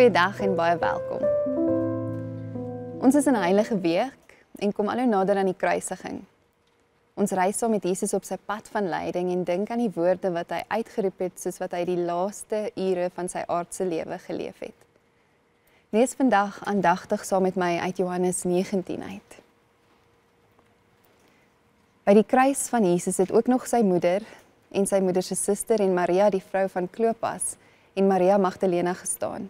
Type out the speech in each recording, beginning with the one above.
Goeiedag en baie welkom. Ons is in 'n heilige week en kom al hoe nader aan die kruisiging. Ons reis saam met Jesus op sy pad van lyding en dink aan die woorde wat hy uitgeroep het soos wat hy die laaste ure van sy aardse lewe geleef het. Lees vandag aandagtig saam met my uit Johannes 19 uit. By die kruis van Jesus het ook nog sy moeder en sy moeder se suster en Maria die vrou van Klopas en Maria Magdalena gestaan.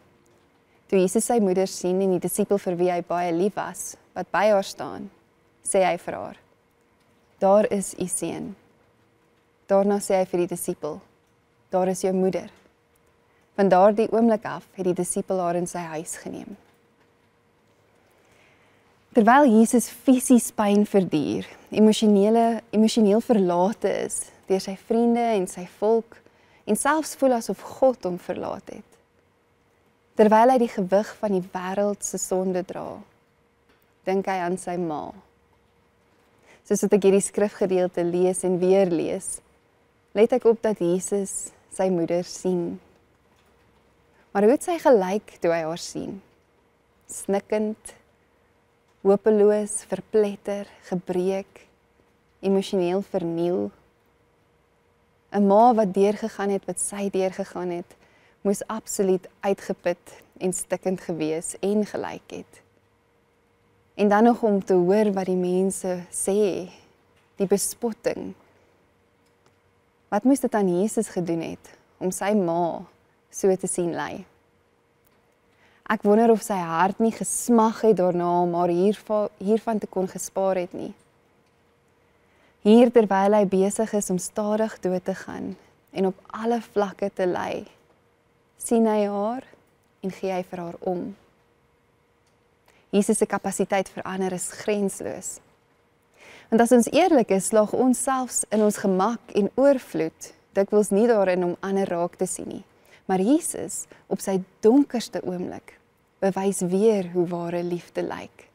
Toe Jesus sy moeder sien en die disipel vir wie hy baie lief was, wat by haar staan, sê hy vir haar: "Daar is u seun." Daarna sê hy vir die disipel: "Daar is jou moeder." Van daardie oomblik af het die disipel haar in sy huis geneem. Terwyl Jesus fisies pyn verduur, emosioneel verlate is deur sy vriende en sy volk en selfs voel asof God hom verlaat het. Terwyl hy die gewig van die wêreld se sonde dra, dink hy aan sy ma. Soos wat ek hierdie skrifgedeelte lees en weer lees, let ek op dat Jesus sy moeder sien. Maar hoe het sy gelyk toe hy haar sien? Snikkend, hopeloos, verpletter, gebreek, emosioneel verniel. 'n Ma wat deurgegaan het wat sy deurgegaan het, moes absoluut uitgeput en stikkend gewees en gelyk het. En dan nog om te hoor wat die mense sê, die bespotting. Wat moes dit aan Jesus gedoen het om sy ma so te sien ly? Ek wonder of sy hart nie gesmag het daarna om haar hiervan te kon gespaar het nie. Hier terwyl hy besig is om stadig dood te gaan en op alle vlakke te ly, sien hy haar en gee hy vir haar om. Jesus se kapasiteit vir ander is grensloos. Want as ons eerlik is, slaag ons selfs in ons gemak en oorvloed dikwels nie daarin om ander raak te sien nie. Maar Jesus, op sy donkerste oomblik, bewys weer hoe ware liefde lyk.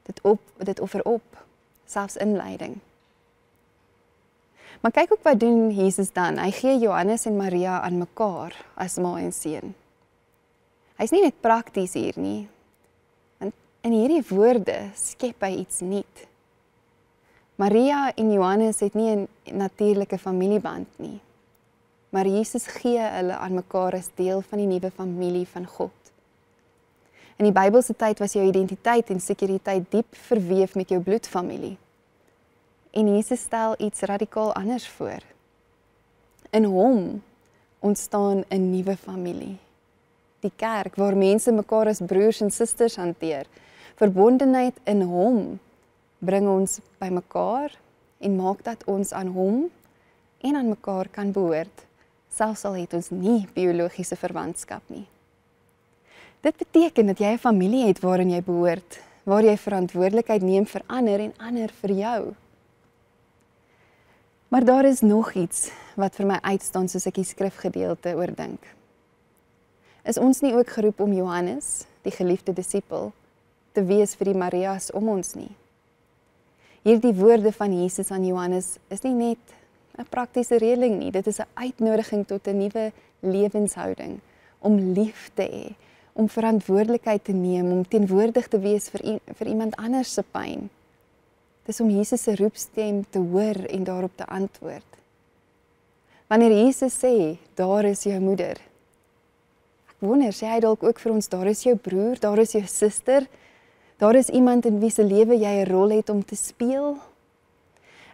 Dit offer op, selfs in lyding. Maar kyk ook wat doen Jesus dan. Hy gee Johannes en Maria aan mekaar as ma en seun. Hy's nie net prakties hier nie, want in hierdie woorde skep hy iets nuut. Maria en Johannes het nie 'n natuurlike familieband nie, maar Jesus gee hulle aan mekaar as deel van die nuwe familie van God. In die Bybelse tyd was jou identiteit en sekuriteit diep verweef met jou bloedfamilie. En Jesus stel iets radikaal anders voor. In hom ontstaan 'n nuwe familie. Die kerk waar mense mekaar as broers en susters hanteer. Verbondenheid in hom bring ons by mekaar en maak dat ons aan hom en aan mekaar kan behoort, selfs al het ons nie biologiese verwantskap nie. Dit beteken dat jy 'n familie het waarin jy behoort, waar jy verantwoordelikheid neem vir ander en ander vir jou. Maar daar is nog iets wat vir my uitstaan soos ek die skrifgedeelte oordink. Is ons nie ook geroep om Johannes, die geliefde disipel, te wees vir die Marias om ons nie? Hierdie woorde van Jesus aan Johannes is nie net 'n praktiese reëling nie, dit is 'n uitnodiging tot 'n nuwe lewenshouding, om lief te hê, om verantwoordelikheid te neem, om teenwoordig te wees vir iemand anders se pyn. Dis om Jesus se roepstem te hoor en daarop te antwoord. Wanneer Jesus sê, daar is jou moeder, ek wonder, sê hy dalk ook vir ons, daar is jou broer, daar is jou suster, daar is iemand in wie se lewe jy 'n rol het om te speel?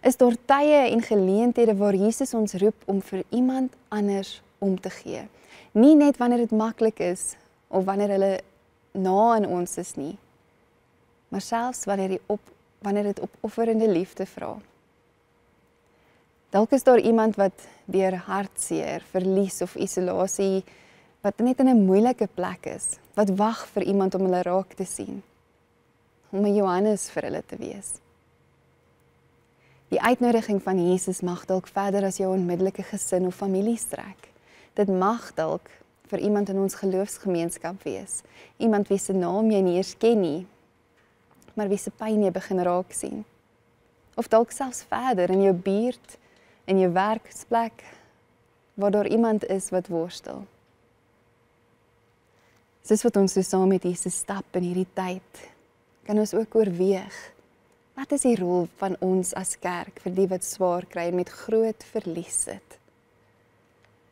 Is daar tye en geleenthede waar Jesus ons roep om vir iemand anders om te gee? Nie net wanneer dit maklik is, of wanneer hulle na aan ons is nie, maar selfs wanneer dit opofferende liefde vra. Dalk is daar iemand wat deur hartseer, verlies of isolasie, wat net in 'n moeilike plek is, wat wag vir iemand om hulle raak te sien, om 'n Johannes vir hulle te wees. Die uitnodiging van Jesus mag dalk verder as jou onmiddellike gesin of familie strek. Dit mag dalk vir iemand in ons geloofsgemeenskap wees, iemand wie se naam jy nie eers ken nie, maar wie se pyn jy begin raak sien. Of dalk selfs verder in jou buurt, in jou werksplek, waar daar iemand is wat worstel. Soos wat ons so saam met Jesus stap in hierdie tyd, kan ons ook oorweeg, wat is die rol van ons as kerk vir die wat swaar kry en met groot verlies sit?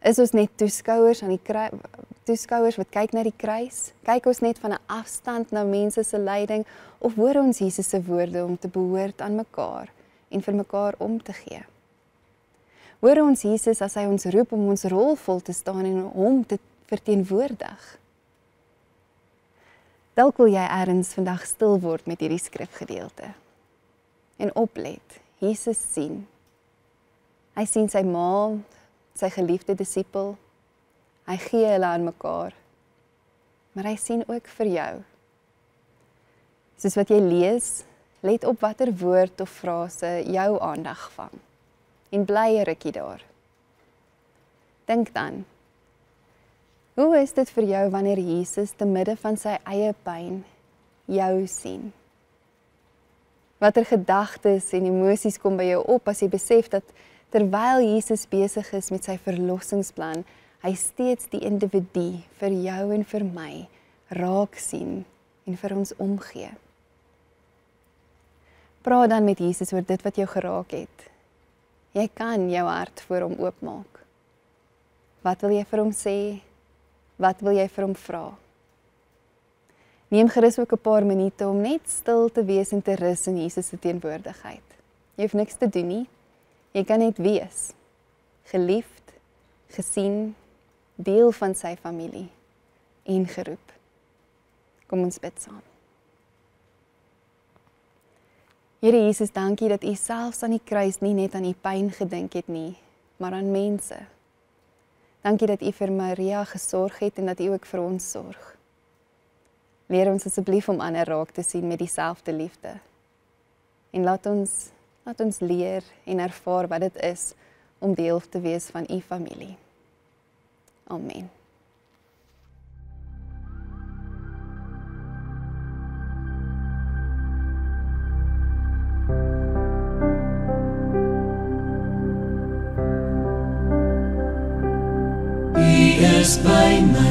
Is ons net toeskouers aan die toeskouers wat kyk na die kruis? Kyk ons net van 'n afstand na mense se lyding of hoor ons Jesus se woorde om te behoort aan mekaar en vir mekaar om te gee? Hoor ons Jesus as hy ons roep om ons rol vol te staan en hom te verteenwoordig? Dalk wil jy ergens vandag stil word met hierdie skrifgedeelte en oplet, Jesus sien. Hy sien sy ma, sy geliefde disipel, hy gee hulle aan mekaar, maar hy sien ook vir jou. Soos wat jy lees, let op watter woord of frase jou aandag vang en bly 'n rukkie daar. Dink dan, hoe is dit vir jou wanneer Jesus te midde van sy eie pyn jou sien? Watter gedagtes en emosies kom by jou op as jy besef dat terwyl Jesus besig is met sy verlossingsplan, hy steeds die individu vir jou en vir my raak sien en vir ons omgee? Praat dan met Jesus oor dit wat jou geraak het. Jy kan jou hart voor hom oopmaak. Wat wil jy vir hom sê? Wat wil jy vir hom vra? Neem gerus ook 'n paar minute om net stil te wees en te rus in Jesus se teenwoordigheid. Jy hoef niks te doen nie. Jy kan net wees, geliefd, gesien, deel van sy familie en geroep. Kom ons bid saam. Here Jesus, dankie dat U selfs aan die kruis nie net aan U pyn gedink het nie, maar aan mense. Dankie dat U vir Maria gesorg het en dat U ook vir ons sorg. Leer ons asseblief om ander raak te sien met dieselfde liefde. En laat ons leer en ervaar wat dit is om deel te wees van U familie. Amen. U is by my.